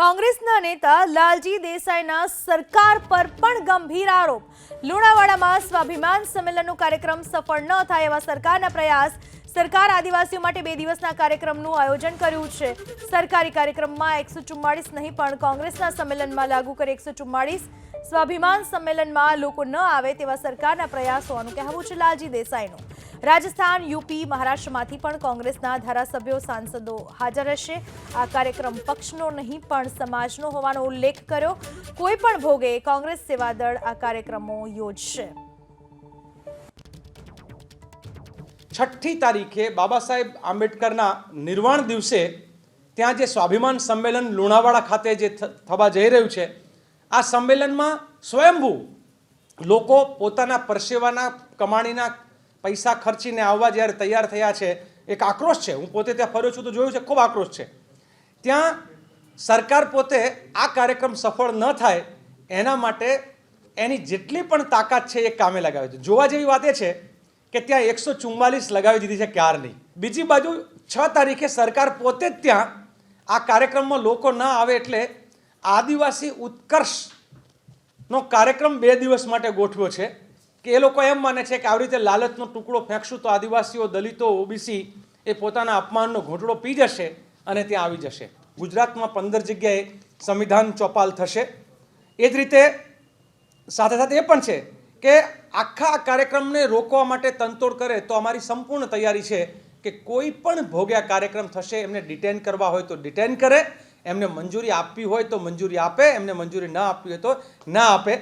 કોંગ્રેસના નેતા લાલજી દેસાઈના સરકાર પર પણ ગંભીર આરોપ। લુણાવાડામાં સ્વાભિમાન સંમેલનનો કાર્યક્રમ સફળ ન થાય એવા સરકારના પ્રયાસ। સરકાર આદિવાસીઓ માટે 2 દિવસના કાર્યક્રમનું આયોજન કર્યું છે। સરકારી કાર્યક્રમમાં 144 નહીં પણ કોંગ્રેસના સંમેલનમાં લાગુ કરે 144। સ્વાભિમાન સંમેલનમાં લોકો ન આવે તેવા સરકારના પ્રયાસ હોવાનું કહેવું છે લાલજી દેસાઈનું। રાજસ્થાન, યુપી, મહારાષ્ટ્રમાંથી પણ કોંગ્રેસના ધારાસભ્યો, સાંસદો હાજર રહેશે। આ કાર્યક્રમ પક્ષનો નહીં પણ સમાજનો હોવાનો ઉલ્લેખ કર્યો। કોઈ પણ ભોગે કોંગ્રેસ સેવાદળ આ કાર્યક્રમો યોજશે। 6ઠી તારીખે બાબા સાહેબ આંબેડકરના નિર્વાણ દિવસે ત્યાં જે સ્વાભિમાન સંમેલન લુણાવાડા ખાતે જે થવા જઈ રહ્યું છે, આ સંમેલનમાં સ્વયંભૂ લોકો પોતાના પરસેવાના કમાણીના પૈસા ખર્ચીને આવવા જ્યારે તૈયાર થયા છે। એક આક્રોશ છે। હું પોતે ત્યાં ફર્યો છું તો જોયું છે, ખૂબ આક્રોશ છે। ત્યાં સરકાર પોતે આ કાર્યક્રમ સફળ ન થાય એના માટે એની જેટલી પણ તાકાત છે એ કામે લગાવે છે। જોવા જેવી વાત એ છે કે ત્યાં 144 લગાવી દીધી છે ક્યારની। બીજી બાજુ 6 તારીખે સરકાર પોતે જ ત્યાં આ કાર્યક્રમમાં લોકો ન આવે એટલે આદિવાસી ઉત્કર્ષનો કાર્યક્રમ 2 દિવસ માટે ગોઠવ્યો છે કે એ લોકો એમ માને છે કે આવી રીતે લાલચનો ટુકડો ફેંકશું તો આદિવાસીઓ, દલિતો, ઓબીસી એ પોતાના અપમાનનો ઘૂંટડો પી જશે અને ત્યાં આવી જશે। ગુજરાતમાં 15 જગ્યાએ સંવિધાન ચોપાલ થશે। એ જ રીતે સાથે સાથે એ પણ છે કે આખા કાર્યક્રમને રોકવા માટે તનતોડ કરે તો અમારી સંપૂર્ણ તૈયારી છે કે કોઈ પણ ભોગ્યા કાર્યક્રમ થશે એમને ડિટેન કરવા હોય તો ડિટેન કરે, એમને મંજૂરી આપવી હોય તો મંજૂરી આપે, એમને મંજૂરી ન આપવી હોય તો ના આપે।